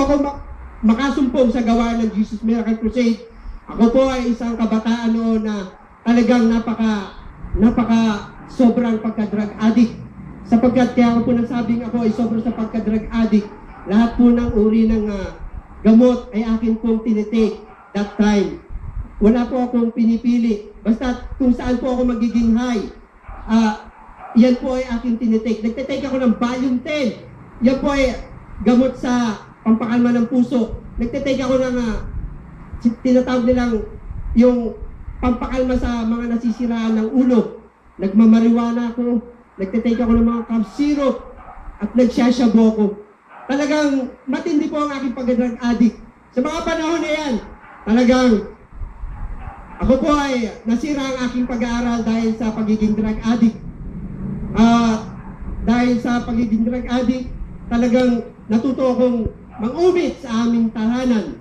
ako makasumpong sa gawain ng Jesus Miracle Crusade. Ako po ay isang kabataan noon na talagang napaka sobrang pagka-drug addict. Sapagkat kaya ako po nasabing ako ay sobrang sa pagka-drug addict. Lahat po ng uri ng gamot ay akin pong tinitake that time. Wala po akong pinipili. Basta kung saan po ako magiging high, yan po ay aking tinitake. Nagtitake ako ng Valium 10. Yan po ay gamot sa pampakalma ng puso. Nagtitake ako ng tinatawag nilang yung pampakalma sa mga nasisiraan ng ulo. Nagmamariwana ako. Nagtitake ako ng mga cough syrup. At nagsasyabo ako. Talagang matindi po ang aking pagka-drug addict. Sa mga panahon na yan, talagang ako po ay nasira ang aking pag-aaral dahil sa pagiging drug addict. Dahil sa pagiging drug addict, talagang natuto akong mang-umit sa aming tahanan.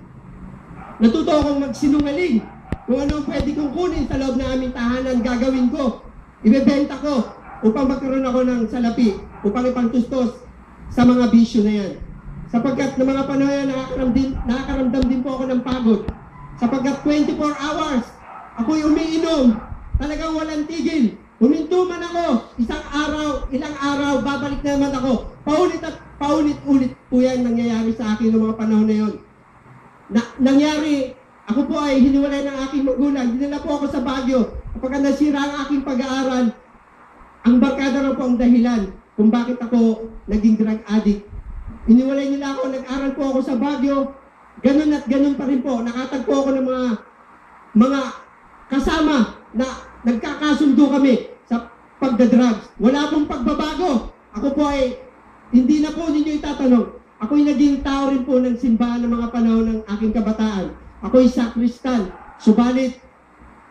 Natuto akong magsinungaling. Kung ano pwede kong kunin sa loob ng aming tahanan, gagawin ko. Ibebenta ko upang magkaroon ako ng salapi, upang ipangtustos sa mga bisyo na yan. Sapagkat ng mga panahon yan, nakakaramdam din po ako ng pagod. Sapagkat 24 hours, ako'y umiinom. Talagang walang tigil. Huminto man ako, ilang araw, babalik naman ako. Paulit-ulit po yan nangyayari sa akin ng mga panahon na yon. Nangyari, ako po ay hiniwalay ng aking magulang. Dinala po ako sa Baguio. Kapag nasira ang aking pag-aaral, ang barkada raw po ang dahilan kung bakit ako naging drug addict. Iniwalay nila ako, nag-aral po ako sa Baguio. Ganun at ganun pa rin po. Nakatagpo ako ng mga kasama na nagkakasundo kami sa pagdadrugs. Wala pong pagbabago. Ako po ay, hindi na po ninyo itatanong. Ako'y naging tao rin po ng simbahan ng mga panahon ng aking kabataan. Ako'y sakristan. Subalit,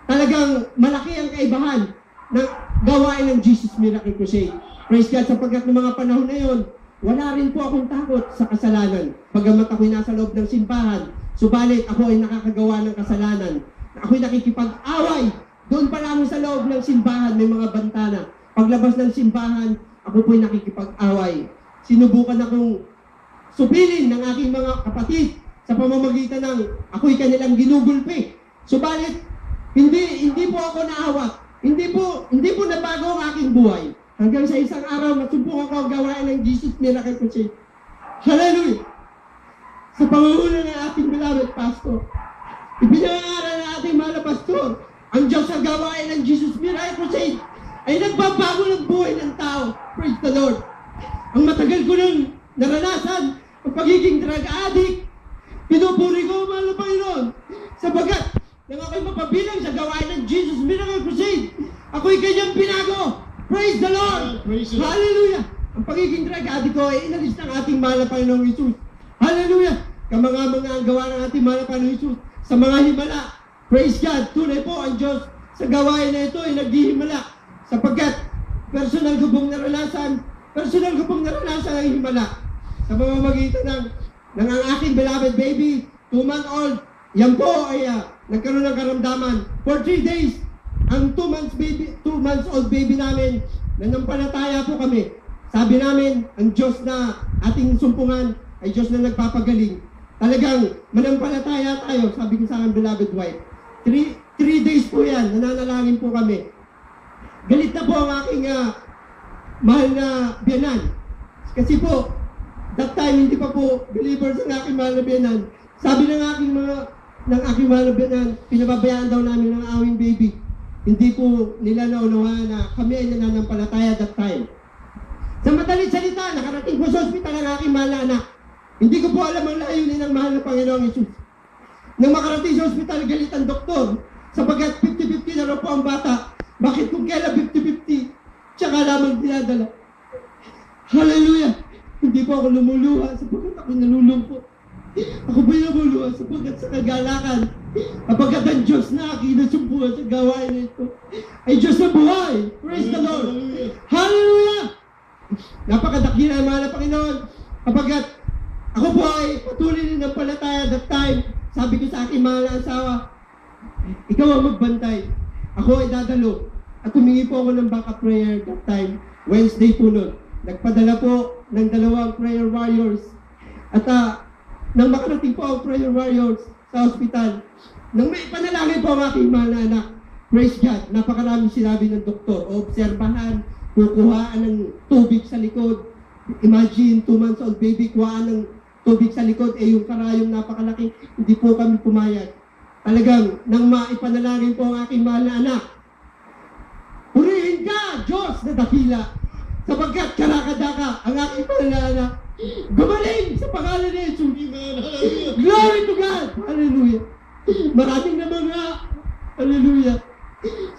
talagang malaki ang kaibahan ng gawain ng Jesus Miracle Crusade. Praise God, sapagkat ng mga panahon na yon, wala rin po akong takot sa kasalanan. Pagamat ako'y nasa loob ng simbahan, subalit ako ay nakakagawa ng kasalanan. Ako'y nakikipag-away. Doon pa lang sa loob ng simbahan, may mga bantana. Paglabas ng simbahan, ako po'y nakikipag-away. Sinubukan akong supilin ng aking mga kapatid sa pamamagitan ng ako'y kanilang ginugulpi. Subalit, hindi po ako naawat. Hindi po nabago ang aking buhay. Hanggang sa isang araw, masubukan ko ang gawain ng Jesus Miracle Crusade. Hallelujah! Sa pangunguna ng ating beloved pastor, ipinangaral ng ating mahal na pastor, ang Diyos sa gawain ng Jesus Miracle Crusade ay nagbabago ng buhay ng tao. Praise the Lord! Ang matagal ko nang naranasan ang pagiging drug addict, pinupuri ko, mahal na Panginoon, sabagat nang ako'y mapabilang sa gawain ng Jesus Miracle Crusade, ako'y kanyang binago. Praise the Lord! Praise the Lord. Hallelujah! Ang pagiging drug addict ko ay inalis ng ating mahal na Panginoong Jesus. Hallelujah! Kamanga-mga ang gawa ng ating mahal na Panginoong Jesus sa mga himala. Praise God! Tunay po ang Diyos sa gawain na ito ay naghihimala. Sapagkat personal ko pong naranasan ang himala. Sa pamamagitan ng ang aking beloved baby, 2-month-old, yan po ay nagkaroon ng karamdaman. For 3 days, ang 2 months old baby namin, nanampalataya po kami. Sabi namin, ang Diyos na ating sumpungan ay Diyos na nagpapagaling. Talagang manampalataya tayo, sabi ko sa aking beloved wife. 3 days po yan, nananalangin po kami. Galit na po ang aking mahal na biyanan. Kasi po, that time hindi pa po believers ang aking mahal na biyanan. Sabi ng aking mahal na biyanan, pinababayaan daw namin ng awing baby. Hindi po nila naunawaan na kami ay nananampalataya that time. Sa madaling salita, nakarating po sa ospital ang aking mahal na anak. Hindi ko po alam ang layunin ng mahal na Panginoong Yesus. Nang makarating sa ospital, galit ang doktor. Sapagkat 50-50 na raw po ang bata. Bakit kung kailan 50-50? Tsaka lamang dinadala. Hallelujah! Hindi po ako lumuluha sapagkat ako nalulungkot. Ako ba'y namuluha sapagkat sa kagalakan, kapagkat ang Diyos na aking nasumpuhan sa gawain na ito, ay Diyos na buhay! Praise the Lord! Hallelujah! Napakadakila ang mahal na Panginoon, kapagkat ako po ay patuloy rin ng palataya that time, sabi ko sa aking mahal na asawa, ikaw ang magbantay, ako ay dadalo, at humingi po ako ng backup prayer that time, Wednesday po nun. Nagpadala po ng 2 prayer warriors, at nang makarating po ang prayer warriors sa hospital, nang may panalangin po ang aking mahal na anak, praise God, napakaraming sinabi ng doktor, obserbahan, kukuhaan ng tubig sa likod. Imagine, 2 months old baby, kuhaan ng tubig sa likod, yung karayong napakalaki, hindi po kami pumayag. Talagang, nang maipanalangin po ang aking mahal na anak, purihin ka, Diyos na dakila, sapagkat karakada ka, ang aking mahal na anak, gumaling sa pangalan ni Jesus. Glory to God! Hallelujah! Maraming naman nga, hallelujah!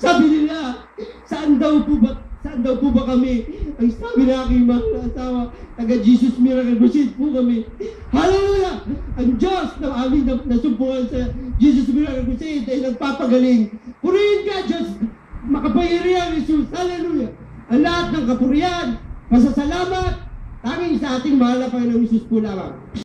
Sabi nila, saan daw po ba kami? Ang sabi na aking mahal na asawa, taga Jesus Miracle Crusade po kami. Hallelujah! Ang Diyos na aming nasumpungan sa Jesus Miracle Crusade ay nagpapagaling. Purihin ka, Diyos! Makapangyarihan, Jesus! Hallelujah! Ang lahat ng kapurihan, pasasalamat, tanging sa ating mahal na Panginoong Jesus po lamang.